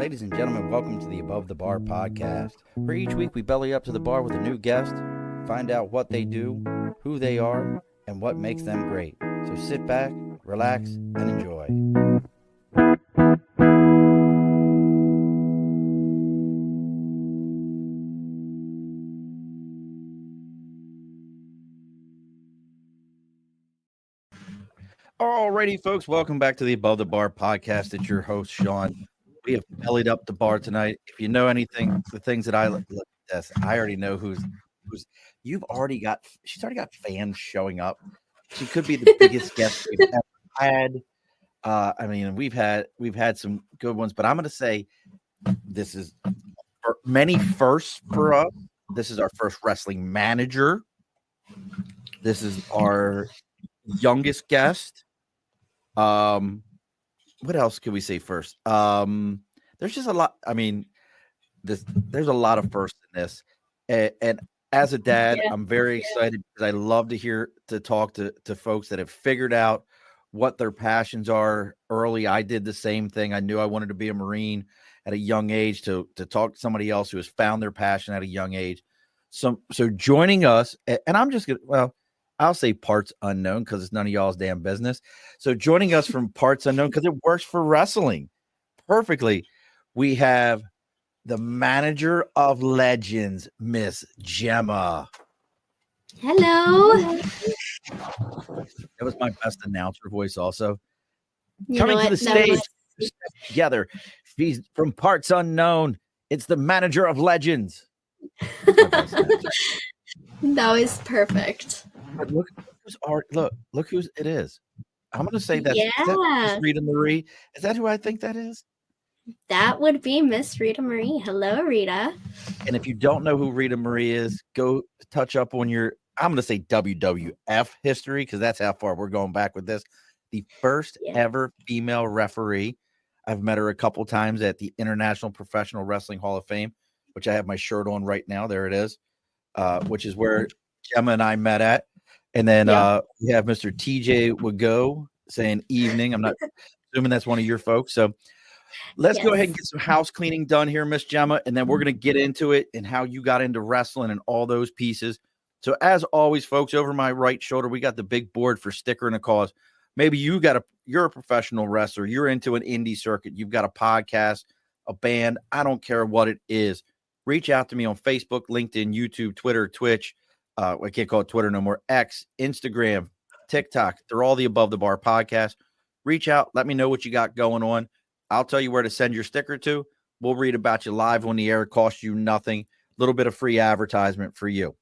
Ladies and gentlemen, welcome to the Above the Bar podcast, where each week we belly up to the bar with a new guest, find out what they do, who they are, and what makes them great. So sit back, relax, and enjoy. Alrighty, folks, welcome back to the Above the Bar podcast. It's your host, Sean. We have bellied up the bar tonight. If you know anything, the things that I look at this, I already know who's. She's already got fans showing up. She could be the biggest guest we've ever had. I mean, we've had some good ones, but I'm going to say this is many firsts for us. This is our first wrestling manager. This is our youngest guest. What else could we say first? There's just a lot. I mean, there's a lot of firsts in this, and as a dad, I'm very excited because I love to talk to folks that have figured out what their passions are early. I did the same thing. I knew I wanted to be a Marine at a young age. To talk to somebody else who has found their passion at a young age. So joining us, and I'm just gonna I'll say parts unknown because it's none of y'all's damn business. So joining us from parts unknown because it works for wrestling perfectly. We have the manager of legends, Miss Jemma. Hello. That was my best announcer voice also. Coming to the stage together. She's from parts unknown. It's the manager of legends. That was perfect. But look who's it is. I'm going to say that. Yeah. Is that Rita Marie? Is that who I think that is? That would be Miss Rita Marie. Hello, Rita. And if you don't know who Rita Marie is, go touch up on I'm going to say WWF history because that's how far we're going back with this. The first ever female referee. I've met her a couple times at the International Professional Wrestling Hall of Fame, which I have my shirt on right now. There it is, which is where Jemma and I met at. And then we have Mr. TJ Wago saying evening. I'm not assuming that's one of your folks. So let's go ahead and get some house cleaning done here, Miss Jemma. And then we're going to get into it and how you got into wrestling and all those pieces. So as always, folks, over my right shoulder, we got the big board for sticker and a cause. Maybe you're a professional wrestler. You're into an indie circuit. You've got a podcast, a band. I don't care what it is. Reach out to me on Facebook, LinkedIn, YouTube, Twitter, Twitch. I can't call it Twitter no more. X, Instagram, TikTok. They're all the Above the Bar podcast. Reach out. Let me know what you got going on. I'll tell you where to send your sticker to. We'll read about you live on the air. It costs you nothing. A little bit of free advertisement for you.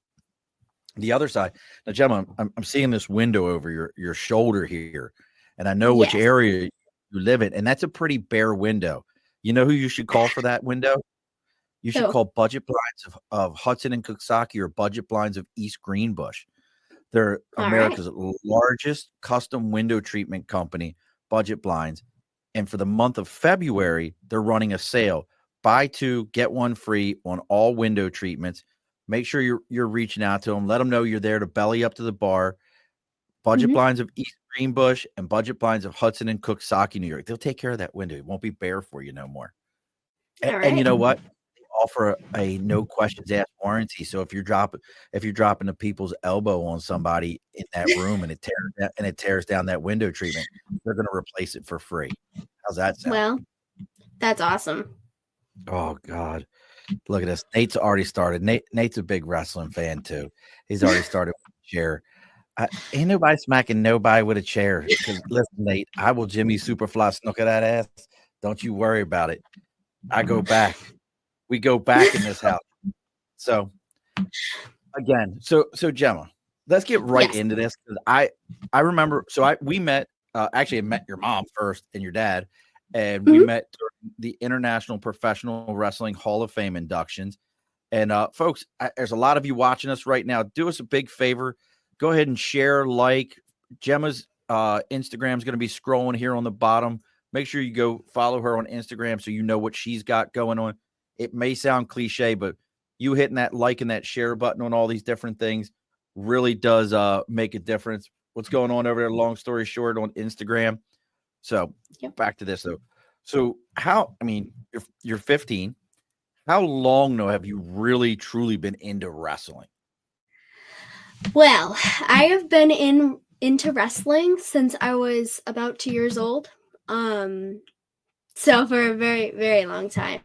The other side. Now, Jemma, I'm seeing this window over your shoulder here, and I know which area you live in, and that's a pretty bare window. You know who you should call for that window? You should call Budget Blinds of Hudson and Coxsackie or Budget Blinds of East Greenbush. They're America's largest custom window treatment company, Budget Blinds. And for the month of February, they're running a sale. Buy two, get one free on all window treatments. Make sure you're reaching out to them. Let them know you're there to belly up to the bar. Budget Blinds of East Greenbush and Budget Blinds of Hudson and Coxsackie, New York. They'll take care of that window. It won't be bare for you no more. And you know what? Offer a no questions asked warranty. So if you're dropping the people's elbow on somebody in that room and it tears down that window treatment, they're going to replace it for free. How's that sound? Well, that's awesome. Oh God, look at this. Nate's already started. Nate's a big wrestling fan too. He's already started with a chair. Ain't nobody smacking nobody with a chair. Because listen, Nate, I will Jimmy Superfly snooker that ass. Don't you worry about it. I go back. We go back in this house. So again, so Jemma, let's get right into this. I remember, we met, actually I met your mom first and your dad, and we met during the International Professional Wrestling Hall of Fame inductions. And folks, there's a lot of you watching us right now. Do us a big favor. Go ahead and share, like. Jemma's Instagram is going to be scrolling here on the bottom. Make sure you go follow her on Instagram so you know what she's got going on. It may sound cliche, but you hitting that like and that share button on all these different things really does make a difference. What's going on over there? Long story short, on Instagram. So back to this though. So how? I mean, you're 15. How long now have you really truly been into wrestling? Well, I have been into wrestling since I was about 2 years old. Um, so for a very, very long time.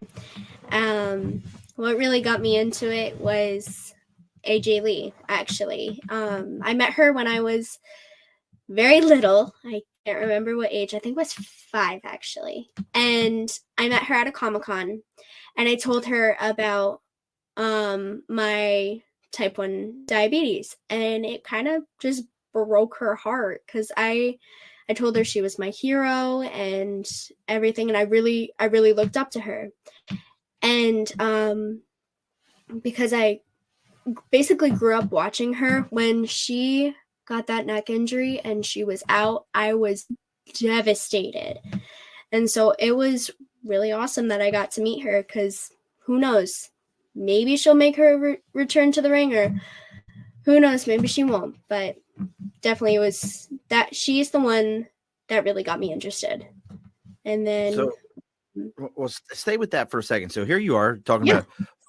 What really got me into it was AJ Lee, actually. I met her when I was very little. I can't remember what age. I think it was 5, actually. And I met her at a Comic-Con, and I told her about my type 1 diabetes, and it kind of just broke her heart because I told her she was my hero and everything, and I really looked up to her. And because I basically grew up watching her, when she got that neck injury and she was out, I was devastated. And so it was really awesome that I got to meet her, because who knows? Maybe she'll make her return to the ring, or who knows? Maybe she won't. But definitely it was that she's the one that really got me interested. And then, So, well, stay with that for a second. So here you are talking yeah.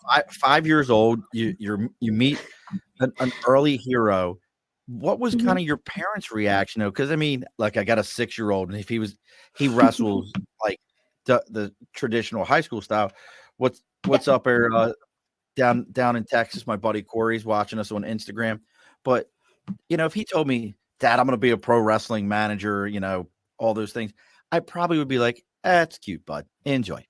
about 5 years old. You meet an early hero. What was kind Mm-hmm. of your parents' reaction though? Because I mean, like I got a 6-year-old, and if he wrestles like the traditional high school style, what's Yeah. up there down in Texas? My buddy Corey's watching us on Instagram, but if he told me, Dad, I'm going to be a pro wrestling manager, all those things, I probably would be like, that's cute, bud. Enjoy.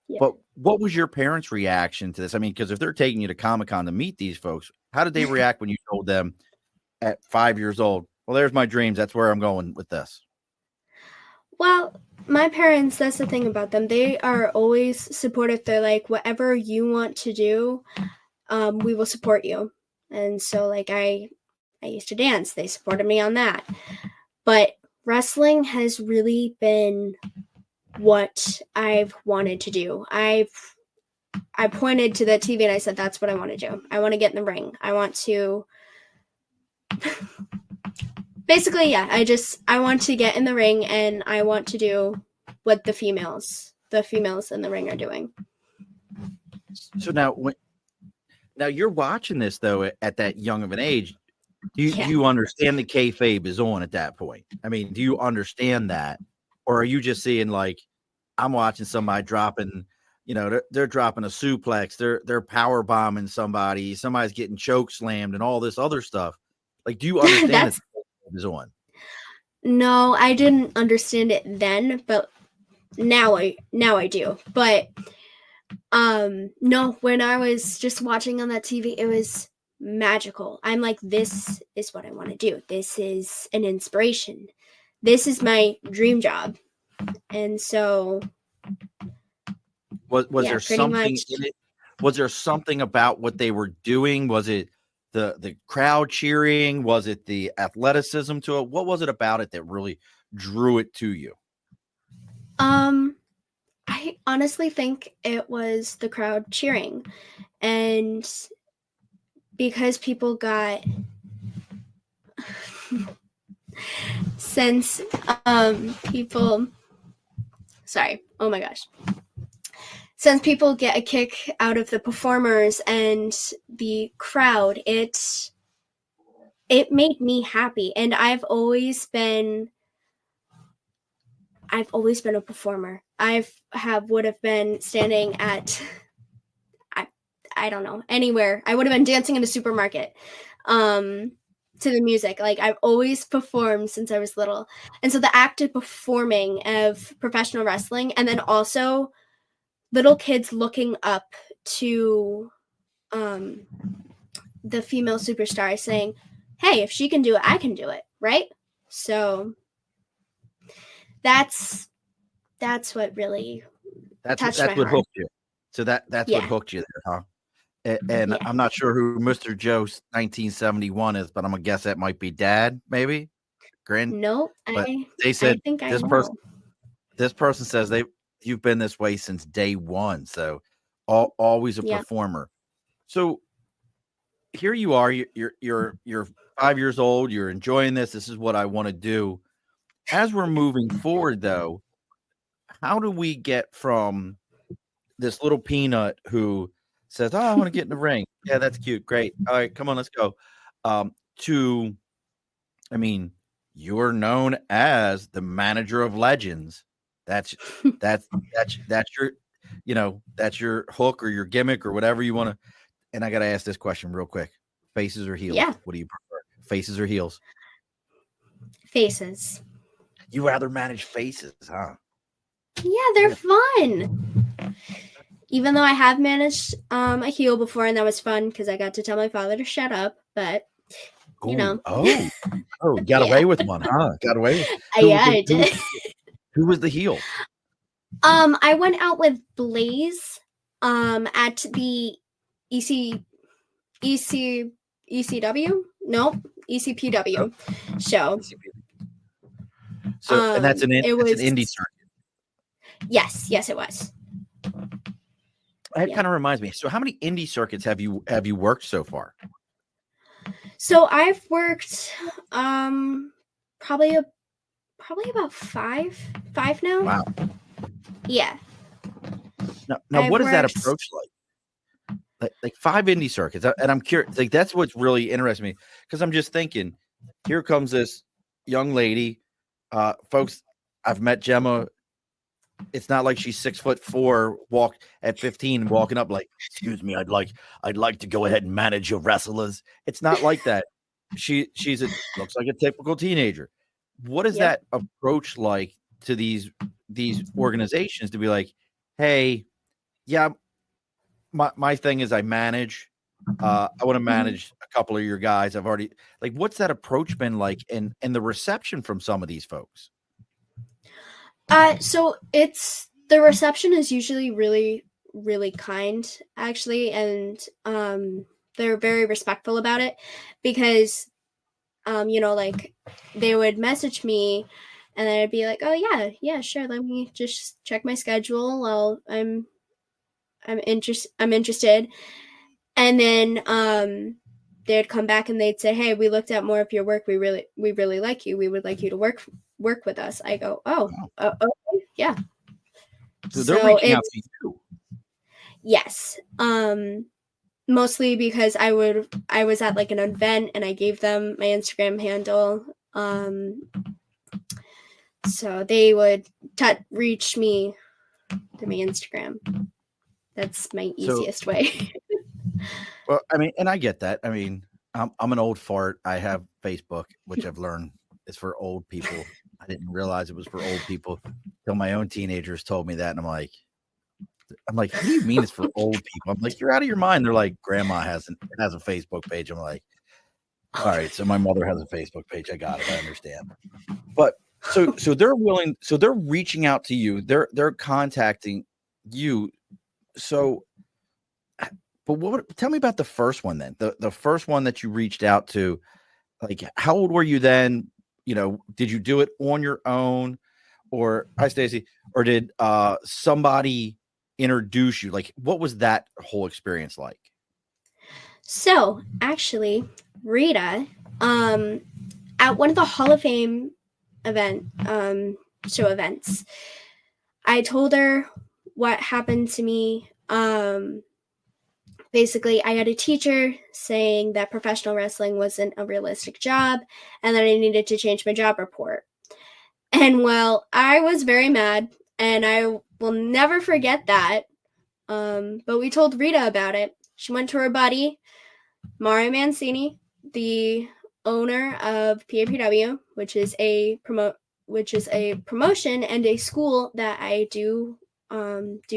Yeah. But what was your parents' reaction to this? I mean, because if they're taking you to Comic Con to meet these folks, how did they react when you told them at 5 years old, well, there's my dreams. That's where I'm going with this? Well, my parents, that's the thing about them. They are always supportive. They're like, whatever you want to do, we will support you. And so, like, I used to dance. They supported me on that. But wrestling has really been what I've wanted to do. I pointed to the TV and I said, that's what I want to do. I want to get in the ring. I want to basically, yeah, I want to get in the ring, and I want to do what the females in the ring are doing. So now you're watching this though at that young of an age. Do Yeah. you understand the kayfabe is on at that point? I mean, do you understand that, or are you just seeing like I'm watching somebody dropping, they're dropping a suplex, they're power bombing somebody, somebody's getting choke slammed, and all this other stuff? Like, do you understand that That's the kayfabe is on? no, I didn't understand it then, but now I do. But no, when I was just watching on that TV, it was magical. I'm like, this is what I want to do. This is an inspiration. This is my dream job. And so, Was yeah, there pretty something much. in it? Was there something about what they were doing? Was it the crowd cheering? Was it the athleticism to it? What was it about it that really drew it to you? Um I honestly think it was the crowd cheering, and because people got since people sorry, oh my gosh, since people get a kick out of the performers and the crowd, it made me happy. And I've always been a performer. Would have been standing at I, I don't know, anywhere. I would have been dancing in a supermarket to the music. Like, I've always performed since I was little. And so the act of performing of professional wrestling, and then also little kids looking up to um, the female superstar saying, hey, if she can do it, I can do it, right? So that's what really touched my That's what heart. hooked you. So that's what Yeah, hooked you there, huh? And yeah. I'm not sure who Mr. Joe 1971 is, but I'm gonna guess that might be Dad, maybe grand. Nope, But I they I said think I this person know. this person says you've been this way since day one, so always a Yeah. performer. So here you are, you're 5 years old, you're enjoying this. This is what I want to do. As we're moving forward, though, how do we get from this little peanut who says, "Oh, I want to get in the ring. Yeah, that's cute. Great. All right, come on, let's go." To, I mean, you're known as the manager of legends. That's that's your, that's your hook or your gimmick or whatever you want to. And I got to ask this question real quick: faces or heels? Yeah. What do you prefer? Faces or heels? Faces. You rather manage faces, huh? Yeah, they're fun. Even though I have managed a heel before, and that was fun because I got to tell my father to shut up. But you know, Oh, got away with one, huh? Got away with. yeah, I did. Who was the heel? I went out with Blaze at the ECW? Nope, ECPW show. So, and that's an indie circuit. Yes, it was. That kind of reminds me. So, how many indie circuits have you worked so far? So I've worked probably about five now. Wow. Yeah. Now what is that approach like? Like 5 indie circuits, and I'm curious. Like that's what's really interesting me because I'm just thinking, here comes this young lady, folks. I've met Jemma. It's not like she's 6'4", walk at 15, walking up like, "Excuse me, I'd like to go ahead and manage your wrestlers." It's not like that. She's looks like a typical teenager. What is that approach like to these organizations to be like, "Hey, yeah, my thing is I manage. I want to manage a couple of your guys. I've already like." What's that approach been like, and the reception from some of these folks? So the reception is usually really, really kind, actually, and they're very respectful about it because, like they would message me, and then I'd be like, "Oh yeah, sure. Let me just check my schedule. I'm interested," and then they'd come back and they'd say, "Hey, we looked at more of your work. We really like you. We would like you to work with us." I go, "Oh, okay, yeah." So they're reaching out to you. Yes. Mostly because I was at like an event and I gave them my Instagram handle. So they would reach me through my Instagram. That's my easiest way. Well, I mean, and I get that. I mean, I'm an old fart. I have Facebook, which I've learned is for old people. I didn't realize it was for old people till my own teenagers told me that, and I'm like, what do you mean it's for old people? I'm like, you're out of your mind. They're like, grandma has a Facebook page. I'm like, all right, so my mother has a Facebook page. I got it. I understand. But so they're willing. So they're reaching out to you. They're contacting you. So. But tell me about the first one then. The first one that you reached out to, like how old were you then? Did you do it on your own, or hi Stacy, or did somebody introduce you? Like what was that whole experience like? So actually, Rita, at one of the Hall of Fame show events, I told her what happened to me. Basically, I had a teacher saying that professional wrestling wasn't a realistic job and that I needed to change my job report. And well, I was very mad and I will never forget that. But we told Rita about it. She went to her buddy, Mario Mancini, the owner of PAPW, which is a promotion and a school that I do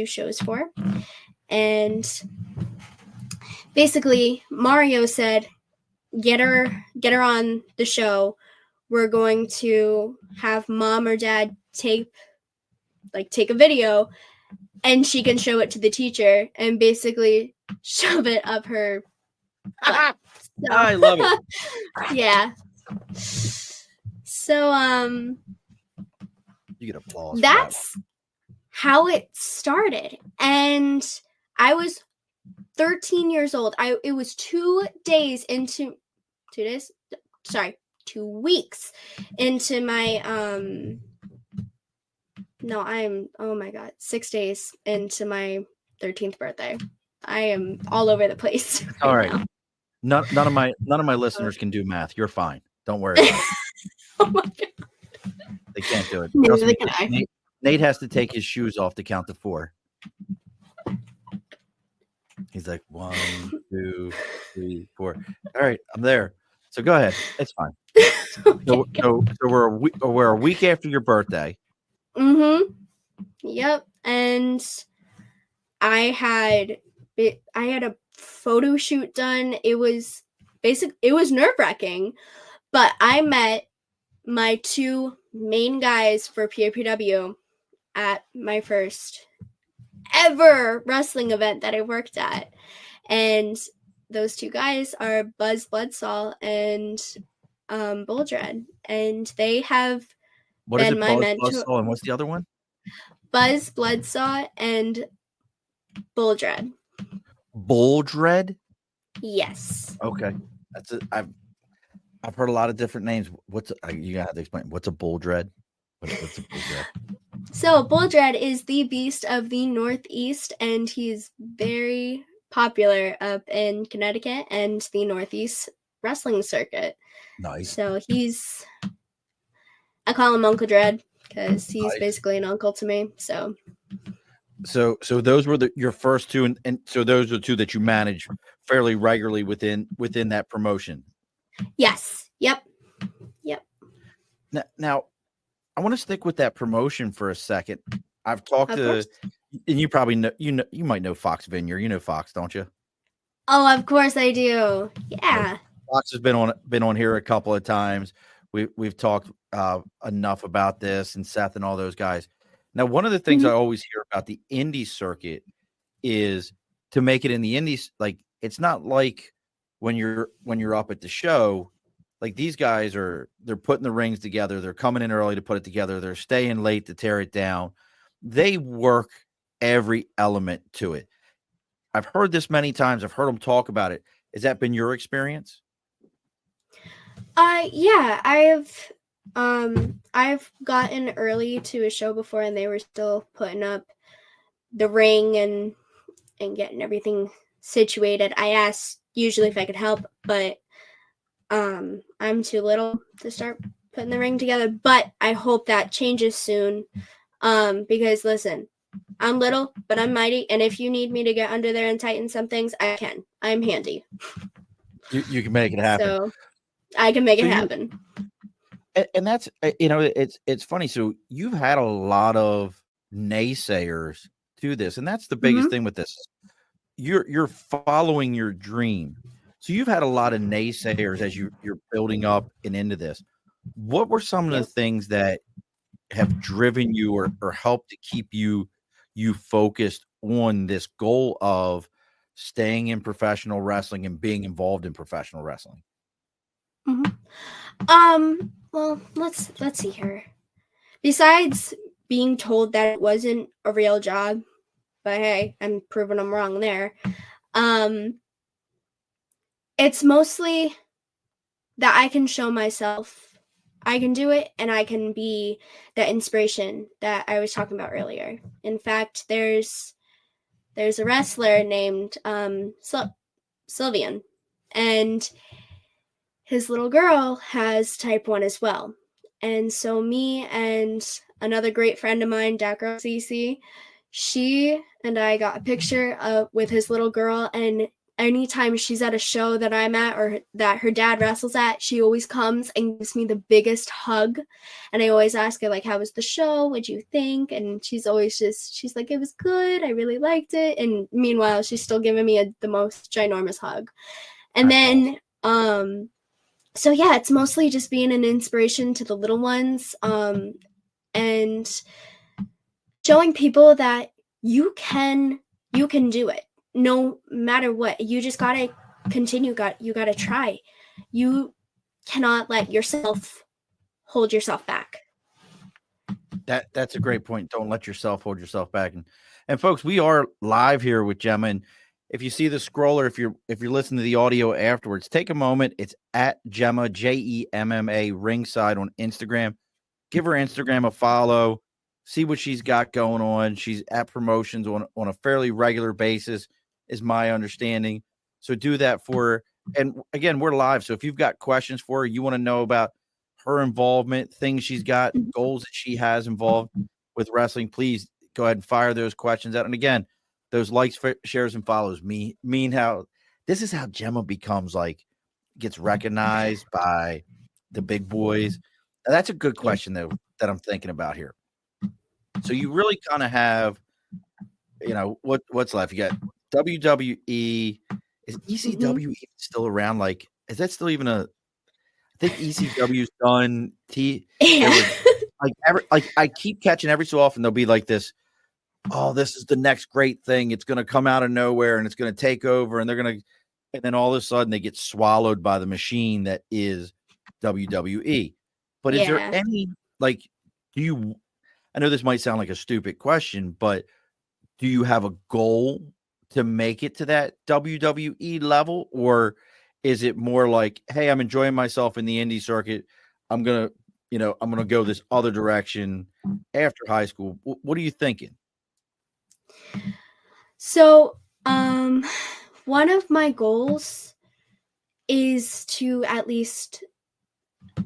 shows for. And basically, Mario said, "Get her on the show. We're going to have mom or dad take a video, and she can show it to the teacher and basically shove it up her butt." So, I love it. Yeah. So You get applause. That's how it started, and I was 13 years old. It was 2 weeks into my No, I'm, oh my God, 6 days into my 13th birthday. I am all over the place All right right. now. None of my listeners can do math. You're fine. Don't worry about it. Oh my God. They can't do it. Trust Neither me. can I. Nate has to take his shoes off to count to 4. He's like 1, 2, 3, 4. All right, I'm there. So go ahead. It's fine. Okay. So we're a week after your birthday. Mm-hmm. Yep. And I had a photo shoot done. It was nerve-wracking, but I met my 2 main guys for POPW at my first ever wrestling event that I worked at. And those 2 guys are Buzz Bloodsaw and Bull Dread. And they have What is been it? my mentor. Buzzsaw, and what's the other one? Buzz Bloodsaw and Bull Dread. Bull Dread? Yes. Okay. That's it. I've heard a lot of different names. You gotta have to explain. What's a bull dread? What's a bull dread? So Bull Dread is the beast of the Northeast, and he's very popular up in Connecticut and the Northeast wrestling circuit. Nice. So I call him Uncle Dread because he's Nice. basically an uncle to me. So those were your first 2, and so those are 2 that you manage fairly regularly within that promotion. yes, yep. Now I want to stick with that promotion for a second. I've talked to, and you probably know, you might know Fox Vineyard. You know Fox, don't you? Oh, of course I do. Yeah. Fox has been on here a couple of times. We've talked enough about this, and Seth and all those guys. Now, one of the things I always hear about the indie circuit is to make it in the indies. Like, it's not like when you're up at the show. Like, these guys they're putting the rings together. They're coming in early to put it together. They're staying late to tear it down. They work every element to it. I've heard this many times. I've heard them talk about it. Has that been your experience? Yeah, I've gotten early to a show before, and they were still putting up the ring and getting everything situated. I asked usually if I could help, but I'm too little to start putting the ring together. But I hope that changes soon. Because listen, I'm little, but I'm mighty, and if you need me to get under there and tighten some things, I can. I'm handy. You can make it happen. So I can make it happen. And that's it's funny. So you've had a lot of naysayers to this, and that's the biggest thing with this. You're following your dream. So you've had a lot of naysayers as you're building up and into this. What were some of the things that have driven you or helped to keep you focused on this goal of staying in professional wrestling and being involved in professional wrestling? Well, let's see here. Besides being told that it wasn't a real job, but hey, I'm proving them wrong there. It's mostly that I can show myself I can do it, and I can be that inspiration that I was talking about earlier. In fact, there's a wrestler named Sylvian, and his little girl has type 1 as well. And so me and another great friend of mine, that girl Cece, she and I got a picture with his little girl, and anytime she's at a show that I'm at or that her dad wrestles at, she always comes and gives me the biggest hug. And I always ask her, like, how was the show? What'd you think? And she's always she's like, it was good. I really liked it. And meanwhile, she's still giving me the most ginormous hug. And then, so yeah, it's mostly just being an inspiration to the little ones, and showing people that you can do it no matter what. You just gotta continue. You gotta try. You cannot let yourself hold yourself back. That's a great point. Don't let yourself hold yourself back. And folks, we are live here with Jemma. And if you see the scroller, if you're listening to the audio afterwards, take a moment. It's at Jemma, Jemma Ringside on Instagram. Give her Instagram a follow. see what she's got going on. She's at promotions on a fairly regular basis, is my understanding. So do that for her. And again, we're live. So if you've got questions for her, you want to know about her involvement, things she's got, goals that she has involved with wrestling, please go ahead and fire those questions out. And again, those likes, shares, and follows mean how this is how Jemma becomes like gets recognized by the big boys. Now, that's a good question though that I'm thinking about here. So you really kind of have, what's left? You got WWE. Is ECW still around? Like, is that still even a? I think ECW's done. There was I keep catching every so often there'll be like this. Oh, this is the next great thing. It's going to come out of nowhere and it's going to take over, and and then all of a sudden they get swallowed by the machine that is WWE. But is there any I know this might sound like a stupid question, but do you have a goal to make it to that WWE level, or is it more like, hey, I'm enjoying myself in the indie circuit. I'm gonna go this other direction after high school. What are you thinking? So, one of my goals is to at least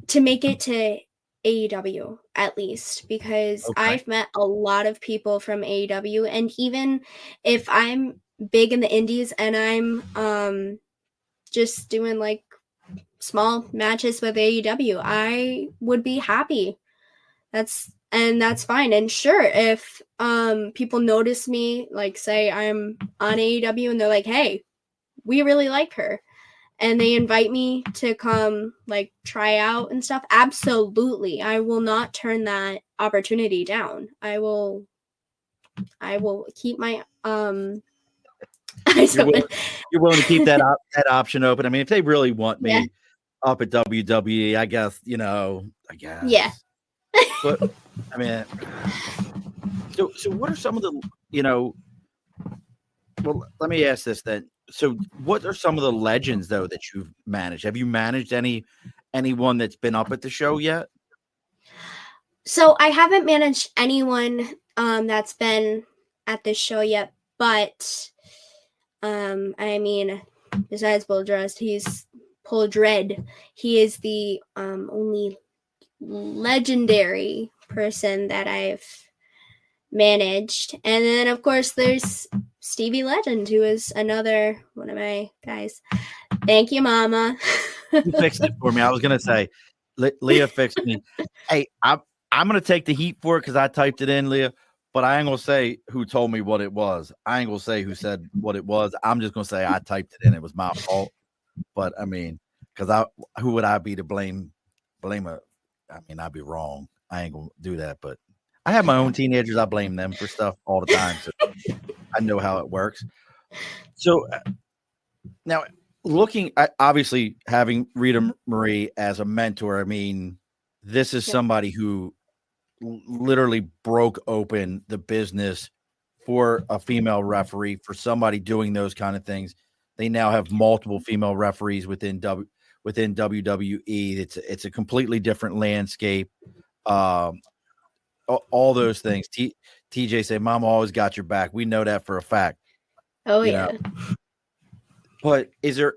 to make it to AEW at least, because I've met a lot of people from AEW, and even if I'm big in the indies and I'm just doing like small matches with AEW, I would be happy. That's fine. And sure, if people notice me, like say I'm on AEW and they're like, hey, we really like her, and they invite me to come like try out and stuff, absolutely, I will not turn that opportunity down. I will keep my eyes open. You're willing to keep that option open. I mean, if they really want me up at WWE, I guess. Yeah. But I mean, so what are some of the, well, let me ask this then. So what are some of the legends though that you've managed? Have you managed anyone that's been up at the show yet? So I haven't managed anyone that's been at this show yet, but I mean, besides Paul Dread, he is the only legendary person that I've managed. And then of course there's Stevie Legend, who is another one of my guys. Thank you, Mama. You fixed it for me. I was gonna say, Leah fixed me. Hey, I'm gonna take the heat for it because I typed it in, Leah. But I ain't gonna say who told me what it was. I ain't gonna say who said what it was. I'm just gonna say I typed it in. It was my fault. But I mean, because who would I be to blame a? I mean, I'd be wrong. I ain't gonna do that. But I have my own teenagers. I blame them for stuff all the time. So I know how it works. So now, looking at obviously having Rita Marie as a mentor, I mean, this is somebody who literally broke open the business for a female referee, for somebody doing those kind of things. They now have multiple female referees within WWE. It's a completely different landscape. All those things. TJ said, "Mama always got your back." We know that for a fact. Oh yeah. But is there,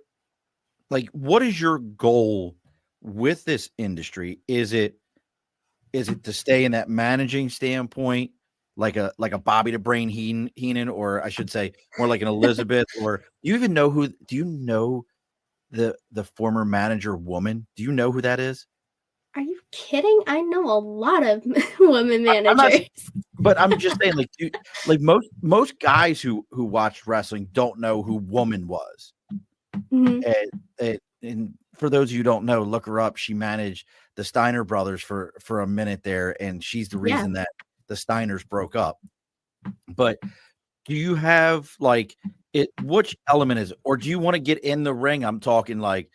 what is your goal with this industry? Is it to stay in that managing standpoint, like a Bobby the Brain Heenan, or I should say more like an Elizabeth? Or do you know the former manager woman? Do you know who that is? Are you kidding? I know a lot of women managers. But I'm just saying, most guys who watch wrestling don't know who Woman was. Mm-hmm. And for those of you who don't know, look her up. She managed the Steiner brothers for a minute there, and she's the reason that the Steiners broke up. But do you have which element is it? Or do you want to get in the ring? I'm talking like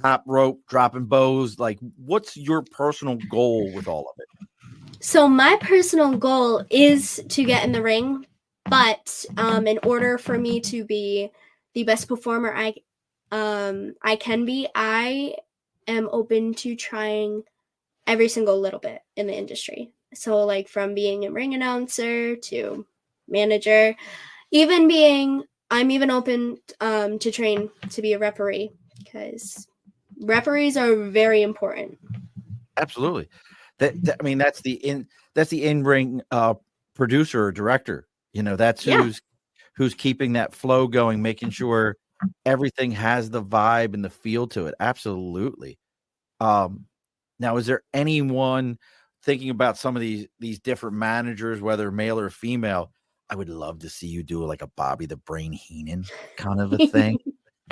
top rope, dropping bows. Like, what's your personal goal with all of it? So my personal goal is to get in the ring, but in order for me to be the best performer I can be, I am open to trying every single little bit in the industry. So like from being a ring announcer to manager, I'm even open to train to be a referee, because referees are very important. Absolutely. I mean, that's the in ring producer or director. That's Yeah. who's keeping that flow going, making sure everything has the vibe and the feel to it. Absolutely. Now, is there anyone thinking about some of these different managers, whether male or female? I would love to see you do like a Bobby the Brain Heenan kind of a thing,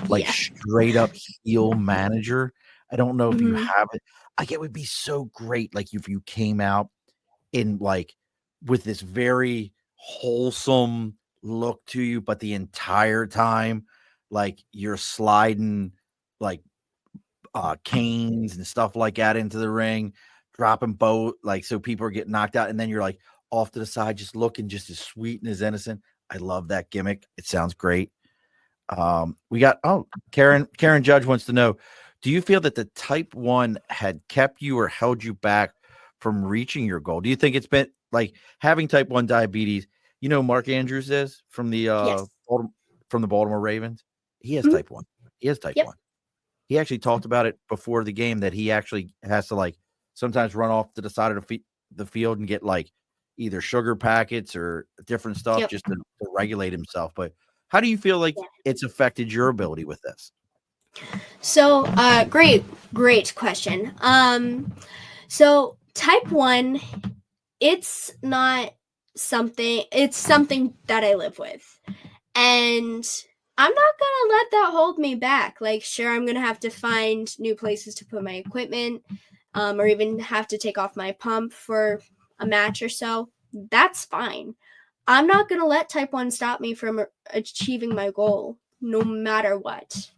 like Yeah. straight up heel manager. I don't know if you Hmm. have it. Like it would be so great, like if you came out in like with this very wholesome look to you, but the entire time, like you're sliding like canes and stuff like that into the ring, dropping boat, like so people are getting knocked out, and then you're like off to the side, just looking just as sweet and as innocent. I love that gimmick. It sounds great. We got Karen Judge wants to know, do you feel that the type 1 had kept you or held you back from reaching your goal? Do you think it's been like having type 1 diabetes? Mark Andrews is from the Yes. Baltimore Ravens. He has Hmm. type 1. He has type Yep. 1. He actually talked about it before the game that he actually has to like sometimes run off to the side of the field and get like either sugar packets or different stuff Yep. just to regulate himself. But how do you feel like Yeah. it's affected your ability with this? So, great question. So type 1, it's not it's something that I live with. And I'm not gonna let that hold me back. Like, sure, I'm gonna have to find new places to put my equipment, or even have to take off my pump for a match or so. That's fine. I'm not gonna let type 1 stop me from achieving my goal, no matter what.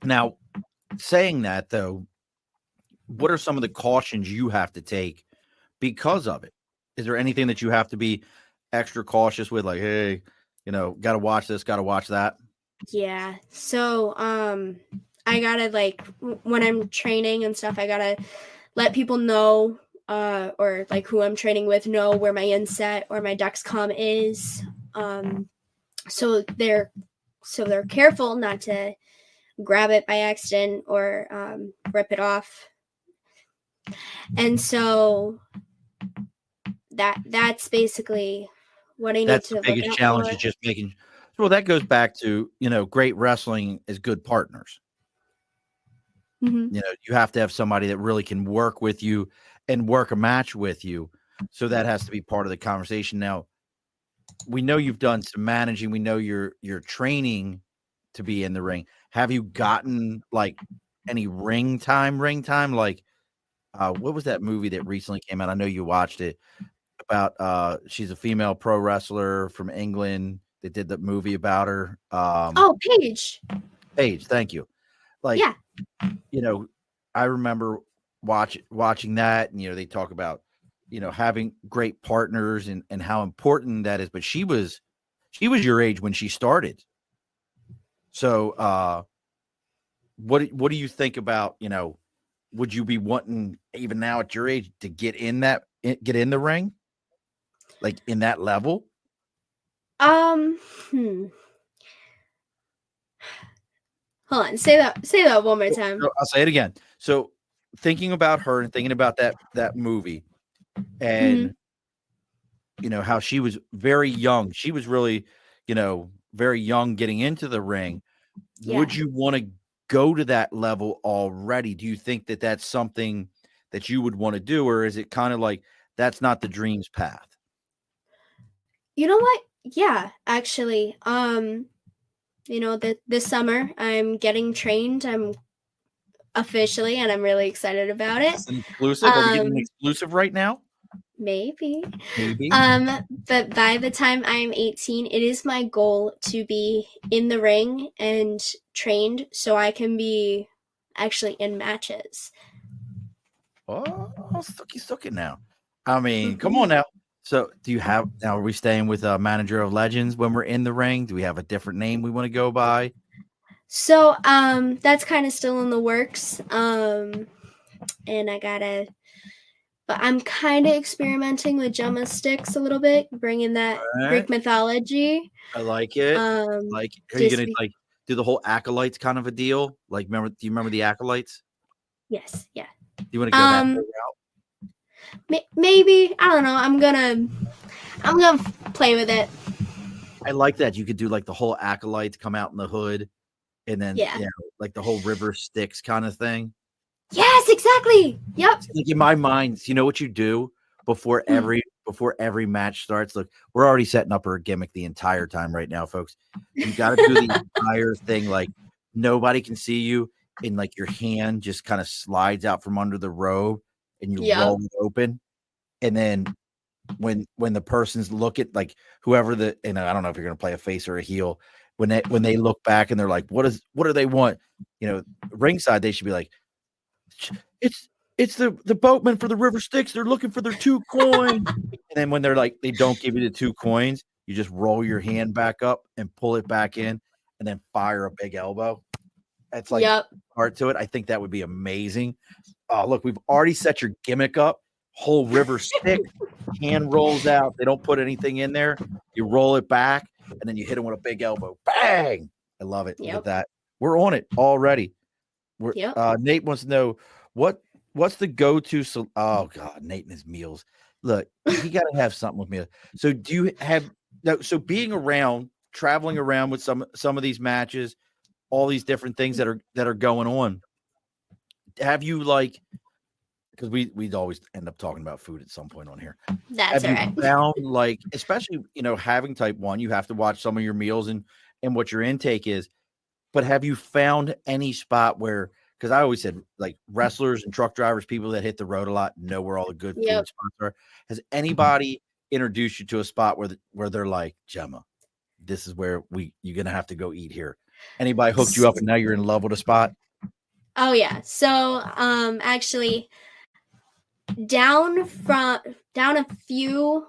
Now, saying that though, what are some of the cautions you have to take because of it? Is there anything that you have to be extra cautious with? Like, hey, got to watch this, got to watch that. Yeah. So, I gotta like when I'm training and stuff, I gotta let people know, or like who I'm training with, know where my inset or my Dexcom is, so they're careful not to grab it by accident or rip it off. And so that's basically what I need That's the to look biggest out challenge for. is just making. Well, that goes back to, great wrestling is good partners. Mm-hmm. You have to have somebody that really can work with you and work a match with you. So that has to be part of the conversation. Now, we know you've done some managing. We know you're training to be in the ring. Have you gotten like any ring time? Like, what was that movie that recently came out? I know you watched it about she's a female pro wrestler from England. They did the movie about her. Oh, Paige. Paige, thank you. Like, Yeah. I remember watching that, and they talk about having great partners and how important that is. But she was your age when she started. So what do you think about, would you be wanting even now at your age to get in the ring, like in that level? Um. Hmm. Hold on. Say that one more time. So I'll say it again. So thinking about her and thinking about that movie, Mm-hmm. and how she was very young. She was really, very young getting into the ring. Yeah. Would you want to go to that level already? Do you think that that's something that you would want to do, or is it kind of like that's not the dream's path? You know what? Yeah, actually. This summer I'm getting trained. I'm officially, and I'm really excited about Is it. this an exclusive? Are we getting an Um, exclusive right now? maybe. Maybe. But by the time I'm 18, it is my goal to be in the ring and trained so I can be actually in matches. Oh, stucky now. I mean, come Hmm. on now. So, do you have now? Are we staying with Manager of Legends when we're in the ring? Do we have a different name we want to go by? So that's kind of still in the works. And I gotta but I'm kind of experimenting with Jemma sticks a little bit, bringing that Greek mythology. I like it. Like, are you gonna like do the whole acolytes kind of a deal? Like, do you remember the acolytes? Yes, yeah. Do you want to go that route? Maybe, I don't know. I'm gonna play with it. I like that. You could do like the whole acolytes come out in the hood, and then like the whole river Styx kind of thing. Yes, exactly. Yep. Like in my mind, you know what you do before every match starts? Look, we're already setting up our gimmick the entire time right now, folks. You got to do the entire thing like nobody can see you, and like your hand just kind of slides out from under the robe, and you roll it open, and then when the person's looking like whoever and I don't know if you're gonna play a face or a heel, when they look back and they're like, what do they want? You know, ringside, they should be like, it's the boatman for the River Styx. They're looking for their 2 coins. And then when they're like, they don't give you the 2 coins, you just roll your hand back up and pull it back in and then fire a big elbow. That's like part to it. I think that would be amazing. Oh, look, we've already set your gimmick up. Whole River Styx, hand rolls out. They don't put anything in there. You roll it back and then you hit him with a big elbow. Bang! I love it. Look at that. We're on it already. Nate wants to know what's the go-to. Oh God, Nate and his meals. Look, you got to have something with me. So do you have so being around, traveling around with some of these matches, all these different things that are going on? Have you like, because we'd always end up talking about food at some point on here. That's have you found like, especially having type 1, you have to watch some of your meals and what your intake is. But have you found any spot where, because I always said like wrestlers and truck drivers, people that hit the road a lot, know where all the good food spots are. Has anybody introduced you to a spot where they're like, Jemma, this is where you're going to have to go eat here? Anybody hooked you up and now you're in love with a spot? Oh yeah. So actually down a few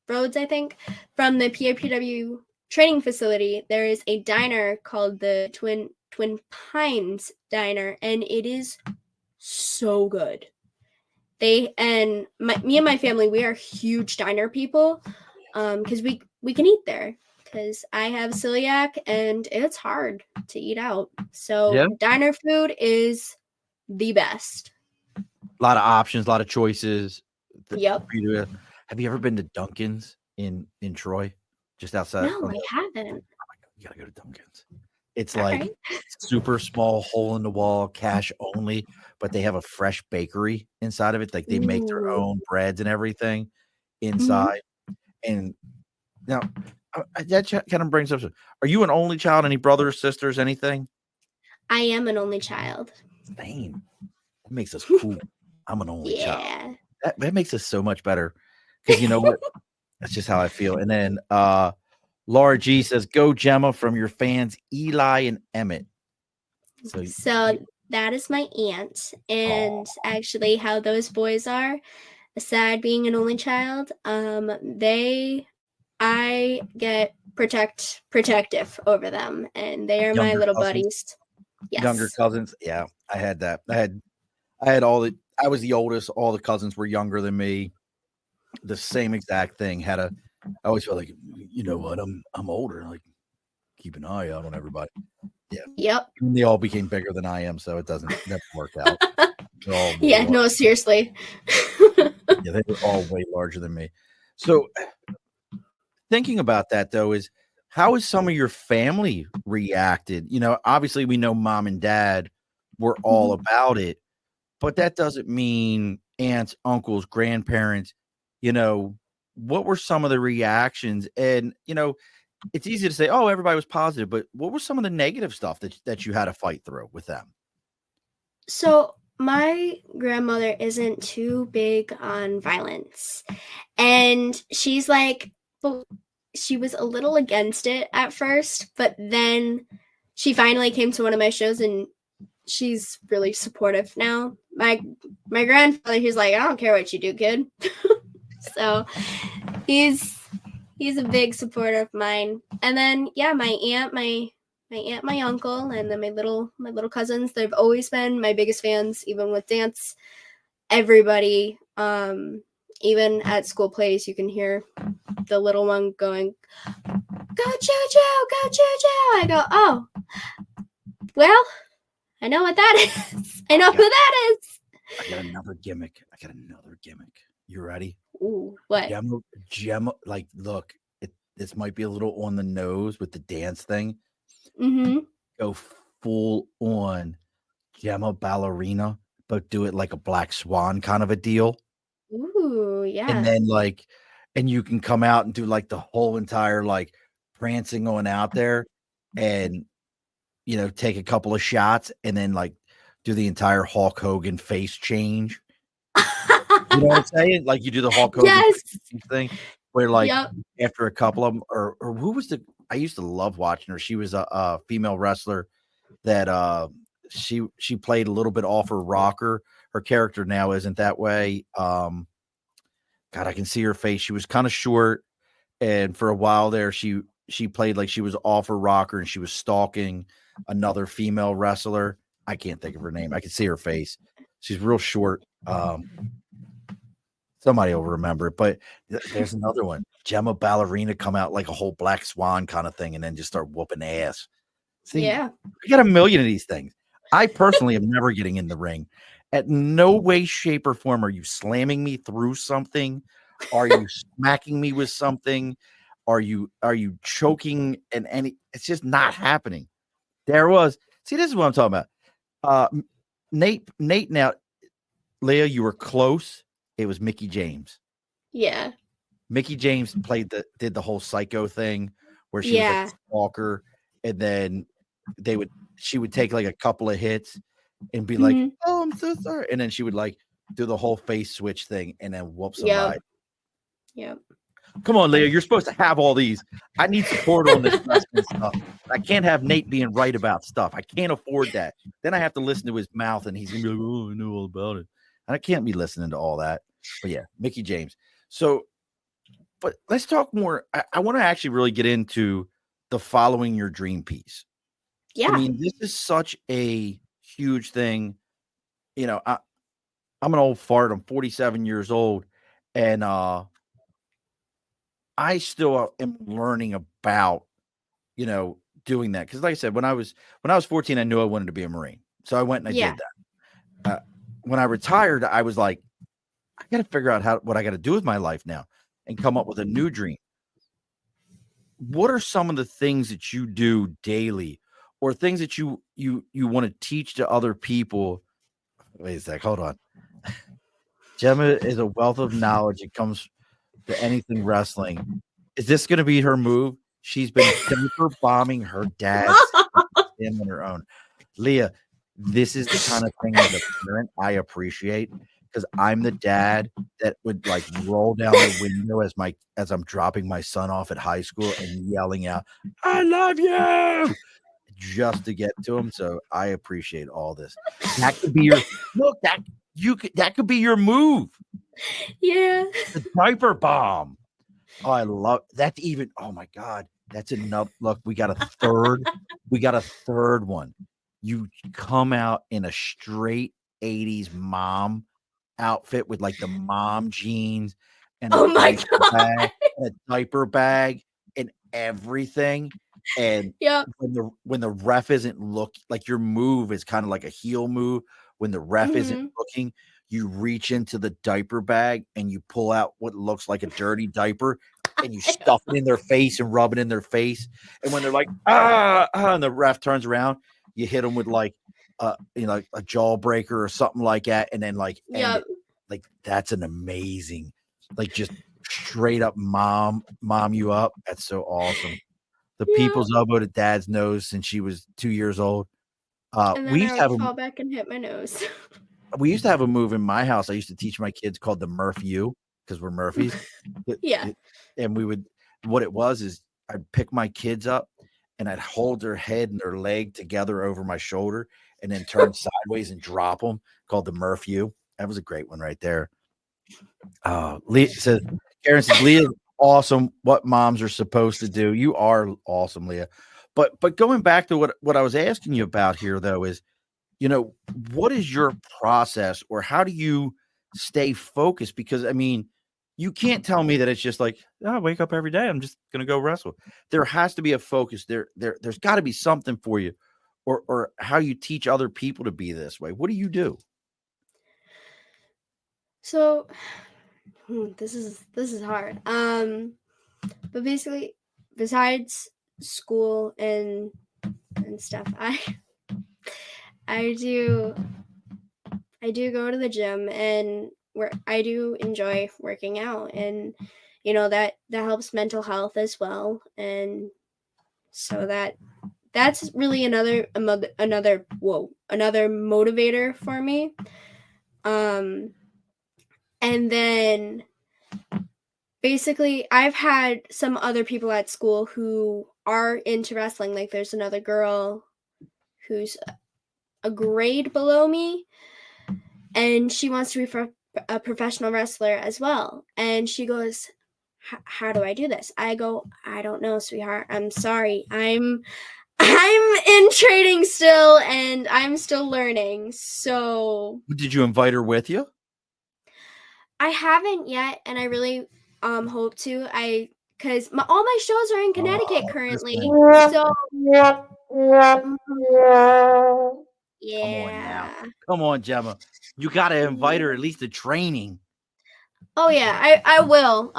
roads, I think, from the POPW training facility, there is a diner called the Twin Pines Diner, and it is so good. Me and my family, we are huge diner people, because we can eat there. Because I have celiac and it's hard to eat out. So diner food is the best. A lot of options, a lot of choices. Yep. Have you ever been to Dunkin's in Troy? Just outside? No, I haven't. Oh my God, you gotta go to Dunkin's. It's like super small, hole in the wall, cash only, but they have a fresh bakery inside of it. Like they make their own breads and everything inside. And now that kind of brings up, are you an only child? Any brothers, sisters, anything? I am an only child. Same. That makes us cool. I'm an only child. That makes us so much better. Because you know what? That's just how I feel. And then Laura G says, go Jemma from your fans, Eli and Emmett. So that is my aunt. And actually how those boys are, aside being an only child, I get protective over them, and they are my little buddies. Yes. Younger cousins. Yeah, I had that. I had I was the oldest. All the cousins were younger than me. The same exact thing. I always felt like, you know what? I'm older. Like, keep an eye out on everybody. Yeah. Yep. And they all became bigger than I am, so it doesn't never work out. No, seriously. Yeah, they were all way larger than me. So thinking about that though, is how has some of your family reacted? Obviously we know mom and dad were all about it, but that doesn't mean aunts, uncles, grandparents, what were some of the reactions? And, it's easy to say, oh, everybody was positive, but what was some of the negative stuff that you had to fight through with them? So my grandmother isn't too big on violence, and she's like, well, she was a little against it at first, but then she finally came to one of my shows and she's really supportive now. My grandfather, he's like, I don't care what you do, kid. So he's a big supporter of mine. And then my aunt, my uncle, and then my little cousins, they've always been my biggest fans, even with dance. Everybody Even at school plays, you can hear the little one going, "Go Jojo, go Jojo!" I go, "Oh, well, I know what that is. I know who that is." I got another gimmick. You ready? Ooh, what? Gemma, like, look, this might be a little on the nose with the dance thing. Mm-hmm. Go full on Gemma ballerina, but do it like a Black Swan kind of a deal. Ooh, yeah. And then and you can come out and do like the whole entire like prancing on out there and take a couple of shots and then like do the entire Hulk Hogan face change. You know what I'm saying? Like you do the Hulk Hogan thing where like after a couple of them or who was I used to love watching her. She was a female wrestler that she played a little bit off her rocker. Her character now isn't that way. God, I can see her face. She was kind of short, and for a while there, she played like she was off her rocker and she was stalking another female wrestler. I can't think of her name. I can see her face. She's real short. Somebody will remember it, but there's another one. Gemma ballerina come out like a whole Black Swan kind of thing, and then just start whooping ass. See, I got a million of these things. I personally am never getting in the ring. At no way, shape, or form are you slamming me through something. Are you smacking me with something? Are you choking? And it's just not happening. See, this is what I'm talking about. Nate. Now, Leah, you were close. It was Mickie James. Yeah. Mickie James did the whole psycho thing where she was like a stalker, and then she would take like a couple of hits and be like, "Oh, I'm so sorry," and then she would like do the whole face switch thing and then whoop somebody. Yep. Come on, Leah, you're supposed to have all these. I need support on this stuff. I can't have Nate being right about stuff. I can't afford that. Then I have to listen to his mouth, and he's gonna be like, "Oh, I know all about it," and I can't be listening to all that. But yeah, Mickie James. So, but let's talk more. I want to actually really get into the following your dream piece. Yeah. I mean, this is such a huge thing. I'm an old fart. I'm 47 years old, and I still am learning about, doing that. Because like I said, when I was 14, I knew I wanted to be a Marine. So I went and I did that. When I retired, I was like, I got to figure out what I got to do with my life now and come up with a new dream. What are some of the things that you do daily or things that you want to teach to other people? Wait a sec. Hold on. Jemma is a wealth of knowledge. It comes to anything wrestling. Is this going to be her move? She's been diaper bombing her dad on her own. Leah, this is the kind of thing as a parent I appreciate because I'm the dad that would like roll down the window as I'm dropping my son off at high school and yelling out, "I love you," just to get to him. So I appreciate all this. That could be that could be your move. Yeah. The diaper bomb. Oh, I love that. Oh my God, that's enough. Look, we got a third one. You come out in a straight 80s mom outfit with like the mom jeans and a diaper bag and everything. And when the ref isn't like your move is kind of like a heel move. When the ref isn't looking, you reach into the diaper bag and you pull out what looks like a dirty diaper and you stuff it in their face and rub it in their face. And when they're like, and the ref turns around, you hit them with like, a jawbreaker or something like that. And then like, like that's an amazing, like just straight up mom you up. That's so awesome. The people's elbow to dad's nose since she was 2 years old. And then I would fall back and hit my nose. We used to have a move in my house. I used to teach my kids called the Murph U because we're Murphys. And what it was is I'd pick my kids up and I'd hold their head and their leg together over my shoulder and then turn sideways and drop them, called the Murph U. That was a great one right there. Karen says, Leah's awesome. What moms are supposed to do. You are awesome, Leah. But going back to what I was asking you about here, though, is, what is your process or how do you stay focused? Because I mean, you can't tell me that it's just like, oh, I wake up every day, I'm just gonna go wrestle. There has to be a focus. There's got to be something for you, or how you teach other people to be this way. What do you do? So this is hard. But basically, besides school and stuff, I do go to the gym, and where I do enjoy working out, and that helps mental health as well, and so that's really another motivator for me. And then basically, I've had some other people at school who are into wrestling. Like, there's another girl who's a grade below me, and she wants to be a professional wrestler as well. And she goes, how do I do this? I go, I don't know, sweetheart. I'm sorry. I'm in training still, and I'm still learning. So Did you invite her with you? I haven't yet, and I really hope to. Because all my shows are in Connecticut currently. So yeah. Come on, Jemma. You got to invite her at least to training. Oh yeah, I will.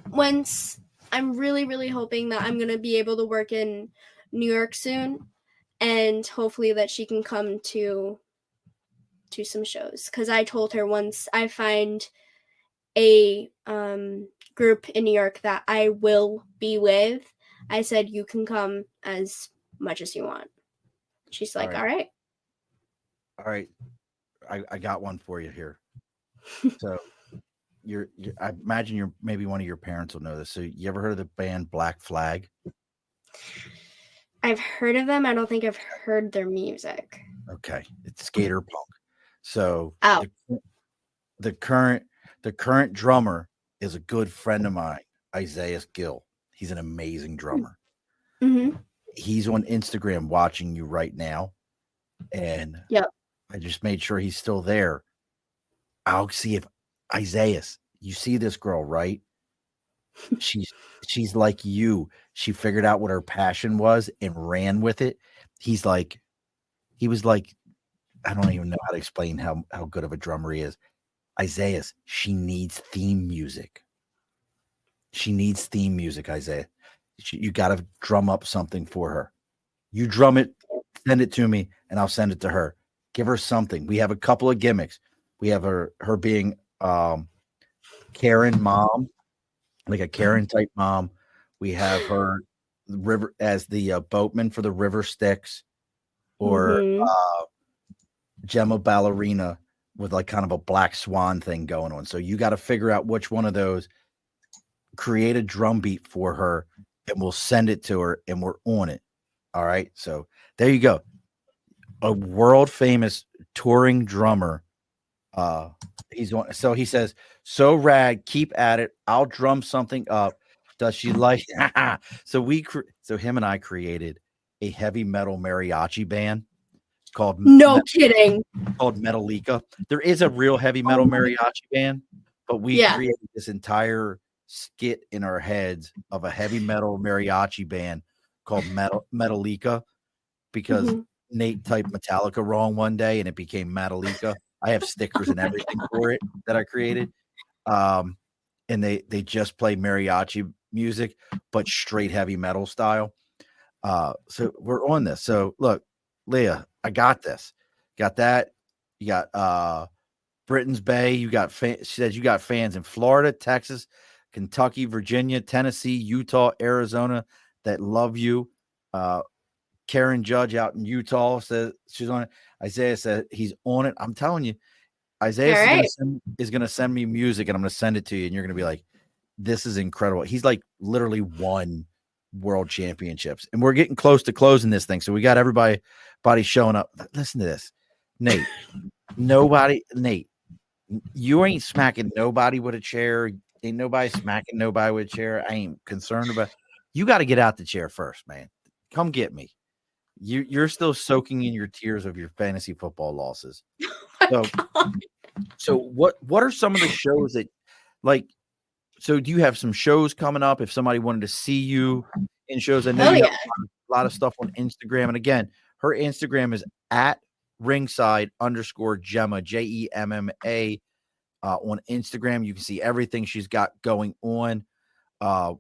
Once I'm really, really hoping that I'm gonna be able to work in New York soon, and hopefully that she can come to some shows. Because I told her once I find a group in New York that I will be with, I said, you can come as much as you want. She's like, all right. All right. I got one for you here. So I imagine maybe one of your parents will know this. So you ever heard of the band Black Flag? I've heard of them. I don't think I've heard their music. Okay. It's skater punk. So oh. the current drummer is a good friend of mine, Isaiah Gill. He's an amazing drummer. Mm-hmm. He's on Instagram watching you right now. And yep. I just made sure he's still there. I'll see if Isaiah, you see this girl, right? She's like you. She figured out what her passion was and ran with it. He was like, I don't even know how to explain how good of a drummer he is. Isaiah, she needs theme music. She needs theme music, Isaiah. You got to drum up something for her. You drum it, send it to me, and I'll send it to her. Give her something. We have a couple of gimmicks. We have her being Karen mom, like a Karen type mom. We have her river as the boatman for the River Styx, or Jemma ballerina with like kind of a black swan thing going on. So you got to figure out which one of those, create a drum beat for her, and we'll send it to her, and we're on it. All right. So there you go. A world famous touring drummer. He's on. So he says, so rad, keep at it. I'll drum something up. Does she like? So him and I created a heavy metal mariachi band called kidding. Called Metallica. There is a real heavy metal mariachi band, but we created this entire skit in our heads of a heavy metal mariachi band called Metallica, because Nate typed Metallica wrong one day and it became Metallica. I have stickers and everything for it that I created. And they just play mariachi music, but straight heavy metal style. So we're on this. So look, Leah, I got this. Got that. You got Britain's Bay. You got she says you got fans in Florida, Texas, Kentucky, Virginia, Tennessee, Utah, Arizona that love you. Karen Judge out in Utah says she's on it. Isaiah said he's on it. I'm telling you, Isaiah is going to send me music, and I'm going to send it to you, and you're going to be like, this is incredible. He's like literally won world championships, and we're getting close to closing this thing. So we got everybody showing up. Listen to this, Nate. Nate, you ain't smacking nobody with a chair. Ain't nobody smacking nobody with a chair. I ain't concerned about. You got to get out the chair first, man. Come get me. You're still soaking in your tears of your fantasy football losses. So So what are some of the shows that like? So do you have some shows coming up? If somebody wanted to see you in shows, I know Oh you have yeah. a lot of stuff on Instagram. And again, her Instagram is at ringside underscore Jemma Jemma on Instagram. You can see everything she's got going on. Uh,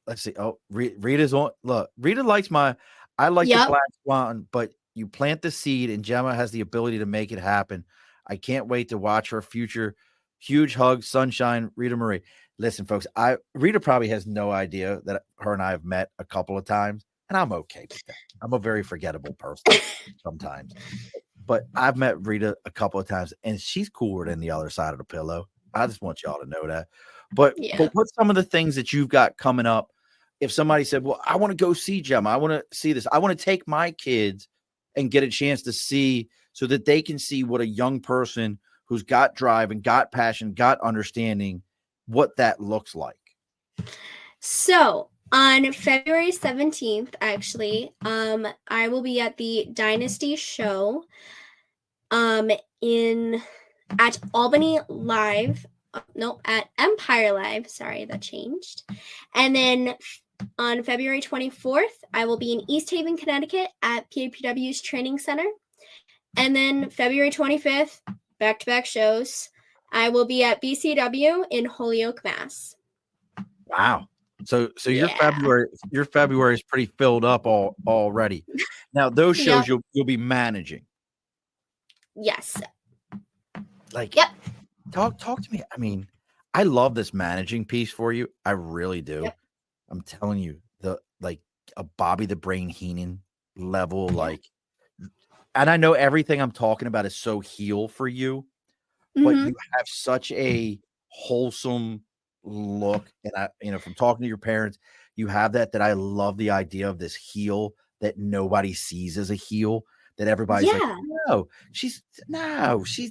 let's see. Oh, Rita's on. Look, Rita likes I like the Yep. black swan, but you plant the seed, and Jemma has the ability to make it happen. I can't wait to watch her future. Huge hug, sunshine, Rita Marie. Listen, folks, Rita probably has no idea that her and I have met a couple of times, and I'm okay with that. I'm a very forgettable person sometimes, but I've met Rita a couple of times, and she's cooler than the other side of the pillow. I just want y'all to know that. But Yeah. what's some of the things that you've got coming up? If somebody said, "Well, I want to go see Gemma. I want to see this. I want to take my kids and get a chance to see so that they can see what a young person who's got drive and got passion, got understanding, what that looks like." So on February 17th, actually, I will be at the Dynasty show in at Albany Live. No, at Empire Live. Sorry, that changed. And then on February 24th, I will be in East Haven, Connecticut at PAPW's training center. And then February 25th, back-to-back shows. I will be at BCW in Holyoke, Mass. Wow. So Yeah. your February is pretty filled up already. Now those shows Yep. you'll be managing. Yes. Like, Yep. talk to me. I mean, I love this managing piece for you. I really do. Yep. I'm telling you, a Bobby the Brain Heenan level, and I know everything I'm talking about is so heel for you, but you have such a wholesome look. And from talking to your parents, you have that I love the idea of this heel that nobody sees as a heel, that everybody's like, no, she's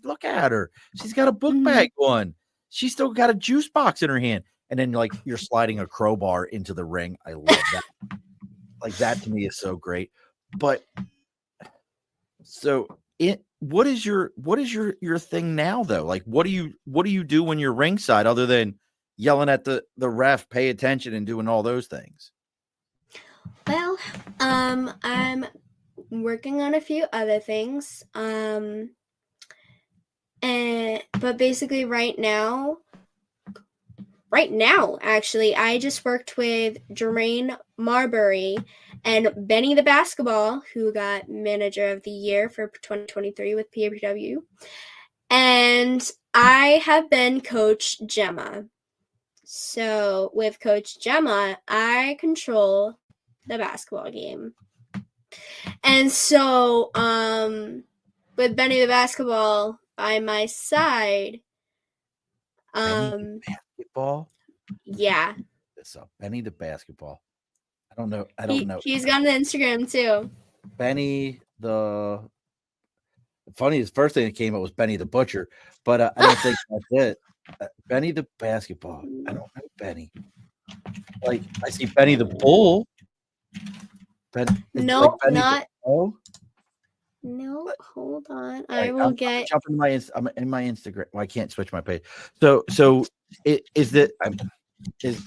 look at her. She's got a book bag on. She's still got a juice box in her hand. And then you're sliding a crowbar into the ring. I love that. That to me is so great. But so what is your thing now though? Like, what do you do when you're ringside other than yelling at the ref, pay attention, and doing all those things? Well, I'm working on a few other things. But basically right now, actually, I just worked with Jermaine Marbury and Benny the Basketball, who got Manager of the Year for 2023 with PAPW. And I have been Coach Jemma. So with Coach Jemma, I control the basketball game. And so with Benny the Basketball by my side, Benny the Basketball? Yeah. This up. Benny the Basketball. I don't know. He's got an Instagram too. Benny the funny, his first thing that came up was Benny the Butcher, but I don't think that's it. Benny the Basketball. I don't know Benny. Like, I see Benny the Bull. No, Benny not. Oh, no, hold on. Right, I will get. I'm jumping I'm in my Instagram. Well, I can't switch my page. So is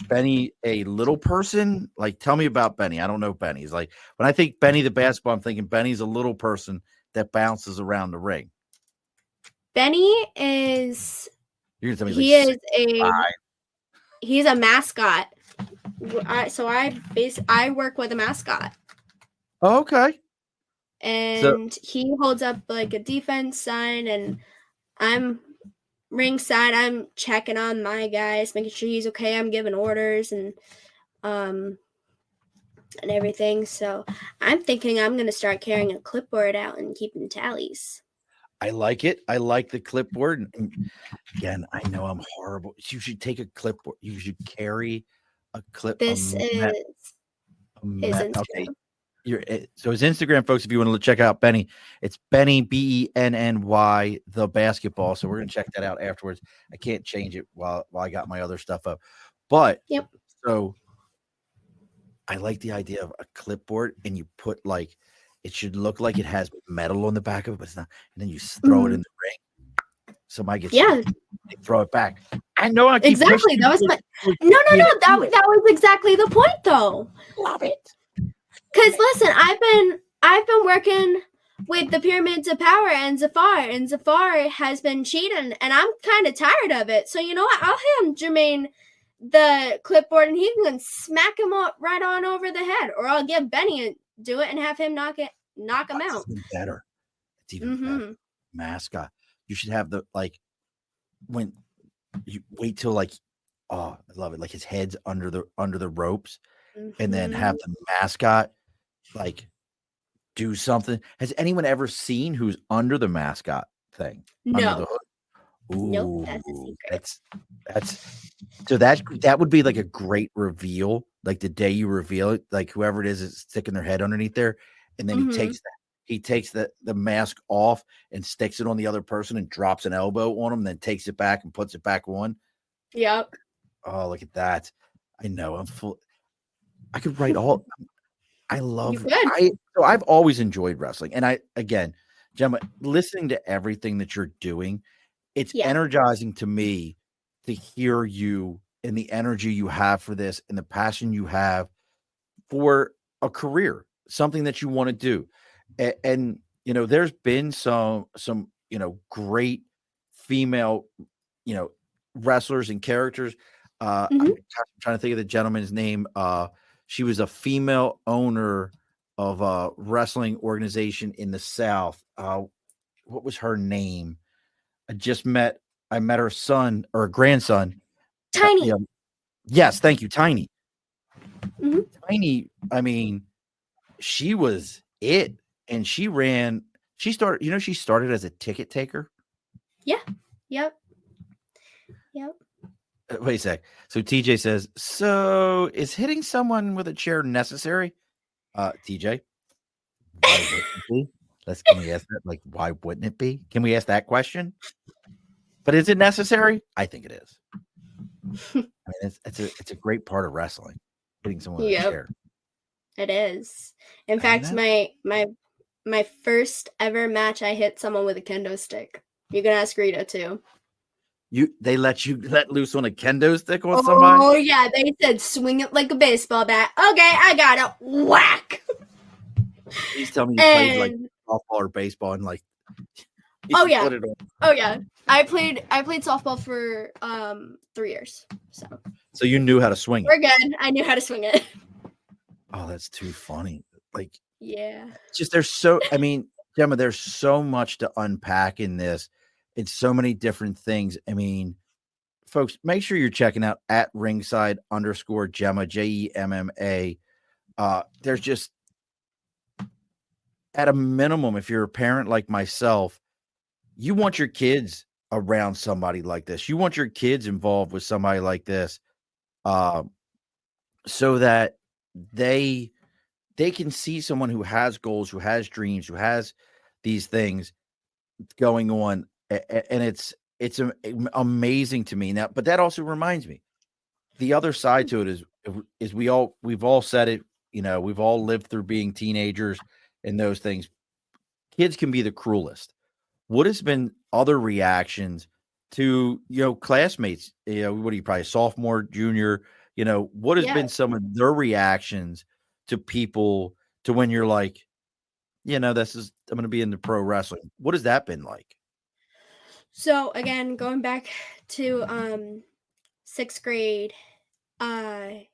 Benny a little person? Like, tell me about Benny. I don't know Benny. He's like, when I think Benny the Basketball, I'm thinking Benny's a little person that bounces around the ring. Benny is. You're gonna tell me he's a mascot. I work with a mascot. Oh, okay. And he holds up like a defense sign, and I'm ringside. I'm checking on my guys, making sure he's okay. I'm giving orders and everything. So I'm thinking I'm gonna start carrying a clipboard out and keeping tallies. I like it. I like the clipboard. And again, I know I'm horrible. You should take a clipboard. You should carry a clip. This is his Instagram. Okay. So his Instagram, folks, if you want to check out Benny, it's Benny BENNY the basketball. So we're gonna check that out afterwards. I can't change it while I got my other stuff up. But so I like the idea of a clipboard, and you put it should look like it has metal on the back of it, but it's not. And then you throw it in the ring. somebody gets Yeah. they throw it back. I know I keep Exactly. That was my no. That was exactly the point, though. Love it. Because listen, I've been working with the Pyramids of Power and Zafar has been cheating, and I'm kind of tired of it. So you know what? I'll hand Jermaine the clipboard, and he can smack him up right on over the head, or I'll give Benny a do it and have him knock him out. It's even better. It's even better. Mascot. You should have the when you wait till I love it. Like his head's under the ropes, and then have the mascot do something. Has anyone ever seen who's under the mascot thing? No. Under the hood? Ooh, nope, that's a secret. That's so that would be like a great reveal. Like the day you reveal it, like whoever it is sticking their head underneath there, and then he takes the mask off and sticks it on the other person and drops an elbow on him, then takes it back and puts it back on. Yep. Oh, look at that. I know. I could write all. I love so I've always enjoyed wrestling. And again, Jemma, listening to everything that you're doing, it's energizing to me to hear you and the energy you have for this and the passion you have for a career, something that you want to do. And there's been some great female, wrestlers and characters. I'm trying to think of the gentleman's name. She was a female owner of a wrestling organization in the South. What was her name? I met her son or grandson. Tiny. Yes, thank you, Tiny. Tiny, I mean, she was it. And she started as a ticket taker. Yeah. Yep. Wait a sec. So TJ says, so is hitting someone with a chair necessary? TJ, why wouldn't it be? Can we ask that? Like, why wouldn't it be? Can we ask that question? But is it necessary? I think it is. I mean, it's a great part of wrestling, hitting someone with a chair. It is. In fact, my first ever match, I hit someone with a kendo stick. You can ask Rita too. They let loose on a kendo stick on somebody? Oh yeah, they said swing it like a baseball bat. Okay, I got it. Whack. Please tell me you played like softball or baseball and Oh yeah. Oh yeah. I played softball for 3 years. So you knew how to swing it. We're good. I knew how to swing it. Oh, that's too funny. Yeah. Just Jemma, there's so much to unpack in this. It's so many different things. I mean, folks, make sure you're checking out at ringside _Jemma, JEMMA. There's just, at a minimum, if you're a parent like myself, you want your kids around somebody like this. You want your kids involved with somebody like this, so that they can see someone who has goals, who has dreams, who has these things going on. And it's amazing to me now. But that also reminds me, the other side to it is we've all said it, we've all lived through being teenagers and those things. Kids can be the cruelest. What has been other reactions to, classmates, what are you, probably sophomore, junior, what has been some of their reactions to people, to when you're like, I'm going to be into pro wrestling. What has that been like? So again, going back to 6th grade, I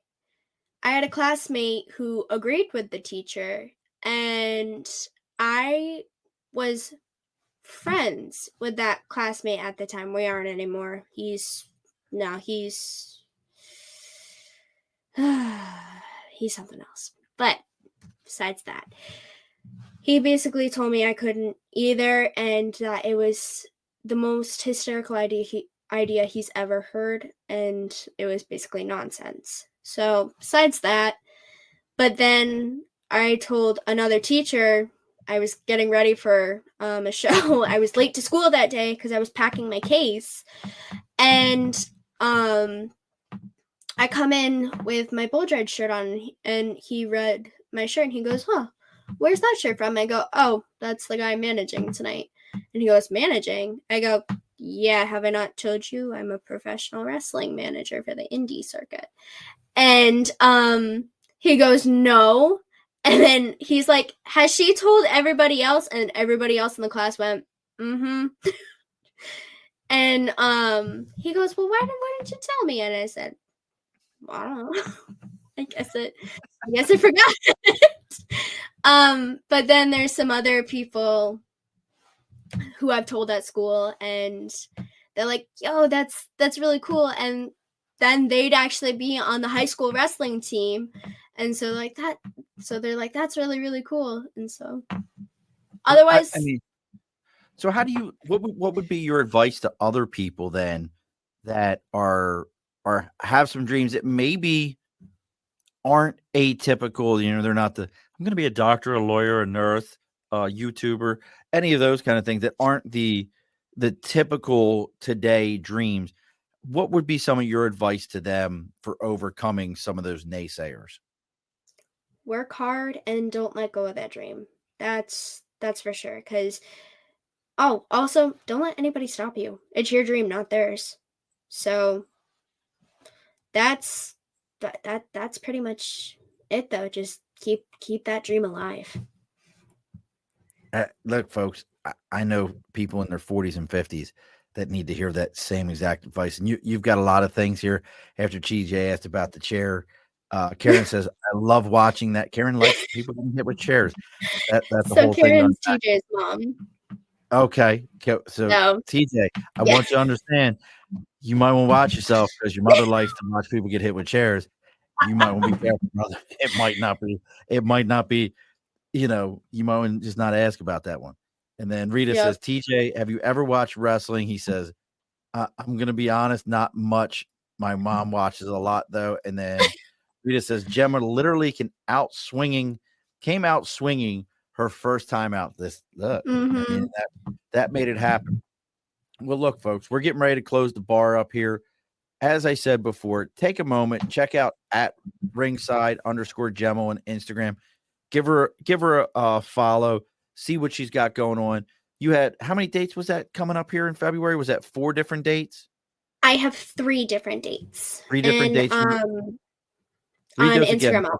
had a classmate who agreed with the teacher, and I was friends with that classmate at the time. We aren't anymore. He's something else. But besides that, he basically told me I couldn't either, and that it was the most hysterical idea he's ever heard, and it was basically nonsense. So besides that, but then I told another teacher, I was getting ready for a show. I was late to school that day because I was packing my case, and I come in with my Bull Drive shirt on, and he read my shirt, and he goes, "Huh, where's that shirt from?" I go, "Oh, that's the guy managing tonight." And he goes, "Managing?" I go, yeah, have I not told you I'm a professional wrestling manager for the indie circuit? And he goes, no. And then he's like, has she told everybody else? And everybody else in the class went, mm-hmm. And he goes, well, why didn't you tell me? And I said, well, I don't know. I guess I forgot. But then there's some other people who I've told at school, and they're like, yo, that's really cool. And then they'd actually be on the high school wrestling team. And so they're like, that's really, really cool. And so otherwise, I mean, so how do you, what would be your advice to other people then that are have some dreams that maybe aren't atypical? They're not I'm going to be a doctor, a lawyer, a nurse, a YouTuber, any of those kind of things that aren't the typical today dreams. What would be some of your advice to them for overcoming some of those naysayers? work hard and don't let go of that dream. That's for sure. Because also, don't let anybody stop you. It's your dream, not theirs. So that's pretty much it, though. Just keep that dream alive. Look, folks, I know people in their 40s and 50s that need to hear that same exact advice. And you've got a lot of things here. After TJ asked about the chair, Karen says, I love watching that. Karen likes people getting hit with chairs. That's the whole Karen's thing. TJ's mom. Okay. So TJ, I want you to understand, you might want to watch yourself because your mother likes to watch people get hit with chairs. You might want to be careful, brother. It might not be, you might want to just not ask about that one. And then Rita says, TJ, have you ever watched wrestling? He says, I'm going to be honest, not much. My mom watches a lot though. And then Rita says, Jemma literally came out swinging her first time out. I mean, that made it happen. Well, look, folks, we're getting ready to close the bar up here. As I said before, take a moment, check out at @ringside_Jemma on Instagram. Give her a follow, see what she's got going on. You had, how many dates was that coming up here in February? Was that 4 different dates? I have 3 different dates. 3 different dates. On Instagram, I'll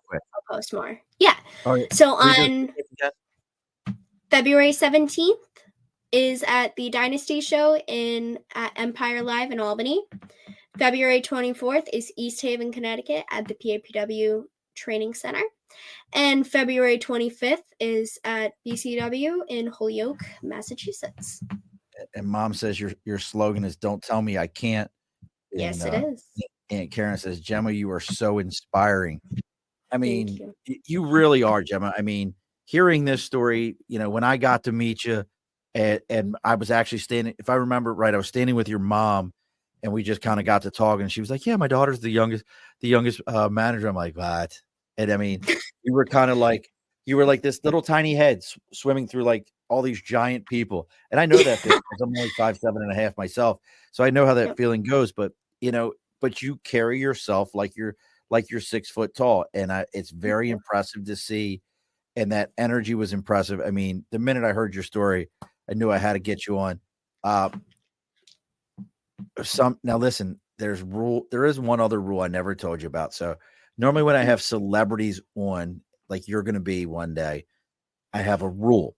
post more. Yeah. Right. So on February 17th is at the Dynasty Show at Empire Live in Albany. February 24th is East Haven, Connecticut at the PAPW Training Center. And February 25th is at BCW in Holyoke, Massachusetts. And Mom says your slogan is "Don't tell me I can't." Yes, it is. Aunt Karen says, Jemma, you are so inspiring. I mean, you really are, Jemma. I mean, hearing this story, when I got to meet you, and I was actually standing, if I remember right, I was standing with your mom, and we just kind of got to talk, and she was like, "Yeah, my daughter's the youngest manager." I'm like, "What?" And I mean, you were like this little tiny head swimming through like all these giant people, and I know that because I'm only 5'7.5" myself, so I know how that feeling goes. But but you carry yourself like you're 6 foot tall, and it's very impressive to see. And that energy was impressive. I mean, the minute I heard your story, I knew I had to get you on. Now listen, there is one other rule I never told you about. So normally when I have celebrities on, like you're going to be one day, I have a rule.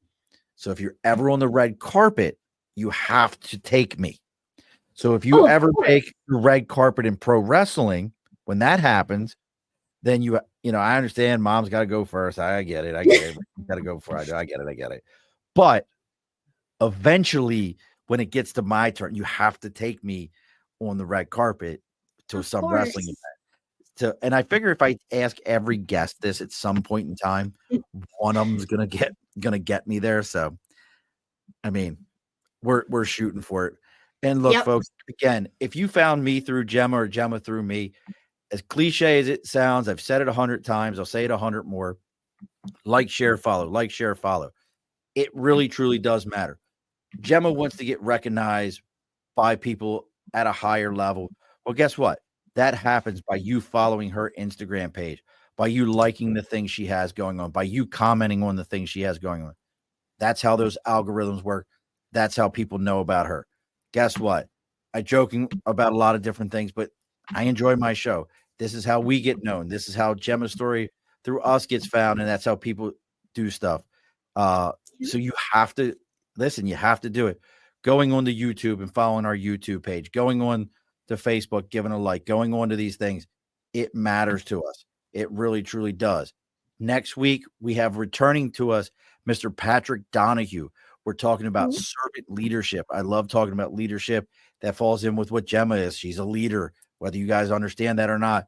So if you're ever on the red carpet, you have to take me. So if you ever take the red carpet in pro wrestling, when that happens, then I understand Mom's got to go first. I get it. Got to go before I do. I get it. But eventually, when it gets to my turn, you have to take me on the red carpet to some wrestling event. And I figure if I ask every guest this at some point in time, one of them's gonna get me there. So, I mean, we're shooting for it. And look, folks, again, if you found me through Jemma or Jemma through me, as cliche as it sounds, I've said it 100 times. I'll say it 100 more. Like, share, follow. Like, share, follow. It really, truly does matter. Jemma wants to get recognized by people at a higher level. Well, guess what? That happens by you following her Instagram page, by you liking the things she has going on, by you commenting on the things she has going on. That's how those algorithms work. That's how people know about her. guess what? I joking about a lot of different things, but I enjoy my show. This is how we get known. This is how Jemma's story through us gets found, and that's how people do stuff. So you have to listen. You have to do it. Going on to YouTube and following our YouTube page, going on to Facebook, giving a like, going on to these things, it matters to us. It really, truly does. Next week, we have returning to us Mr. Patrick Donahue. We're talking about servant leadership. I love talking about leadership. That falls in with what Jemma is. She's a leader, whether you guys understand that or not.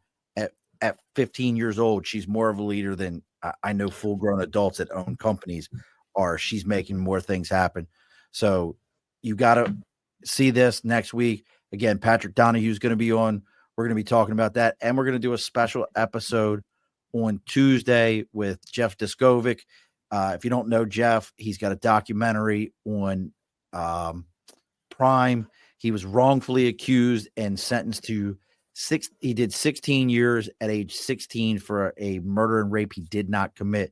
At 15 years old, she's more of a leader than I know full-grown adults that own companies are. She's making more things happen. So you got to see this next week. Again, Patrick Donahue is going to be on. We're going to be talking about that, and we're going to do a special episode on Tuesday with Jeff Diskovic. If you don't know Jeff, he's got a documentary on Prime. He was wrongfully accused and sentenced to he did 16 years at age 16 for a murder and rape he did not commit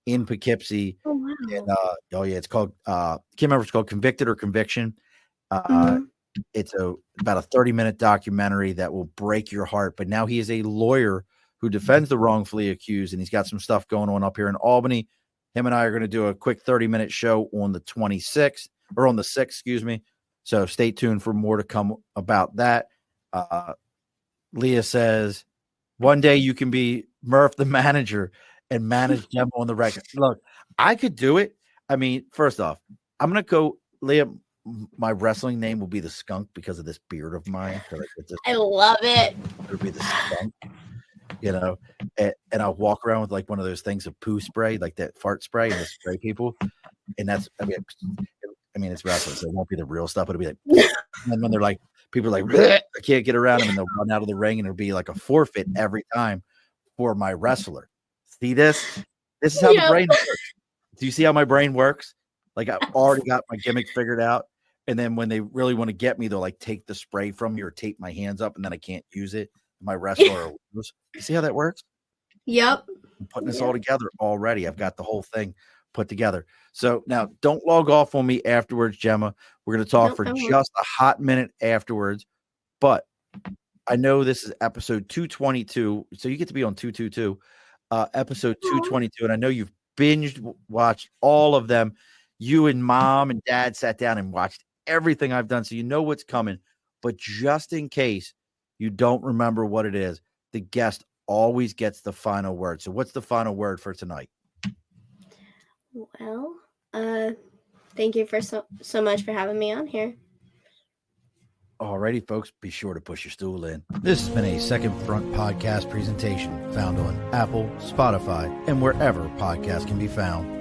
in Poughkeepsie. Oh, wow. And, it's called can't remember if it's called Convicted or Conviction. It's about a 30-minute documentary that will break your heart. But now he is a lawyer who defends the wrongfully accused, and he's got some stuff going on up here in Albany. Him and I are going to do a quick 30-minute show on the 26th or on the 6th, excuse me. So stay tuned for more to come about that. Leah says, one day you can be Murph the manager and manage Jemma on the record. Look, I could do it. I mean, first off, I'm going to go, Leah, my wrestling name will be the Skunk because of this beard of mine. I love it. It'll be the Skunk, and I'll walk around with like one of those things of poo spray, like that fart spray, and spray people. And that's, I mean, it's wrestling, so it won't be the real stuff. It'll be like, and when they're like, people are like, I can't get around them, and they'll run out of the ring, and it'll be like a forfeit every time for my wrestler. See this? This is how the brain works. Do you see how my brain works? Like I've already got my gimmick figured out. And then when they really want to get me, they'll like take the spray from me or tape my hands up, and then I can't use it. My wrestler, you see how that works? Yep. I'm putting this all together already. I've got the whole thing put together. So now don't log off on me afterwards, Jemma. We're going to talk for just a hot minute afterwards. But I know this is episode 222. So you get to be on 222, episode 222. And I know you've binged watched all of them. You and mom and dad sat down and watched everything I've done. So you know what's coming. But just in case you don't remember what it is, the guest always gets the final word. So what's the final word for tonight? Well, thank you for so much for having me on here. Alrighty, folks, be sure to push your stool in. This has been a Second Front podcast presentation found on Apple, Spotify, and wherever podcasts can be found.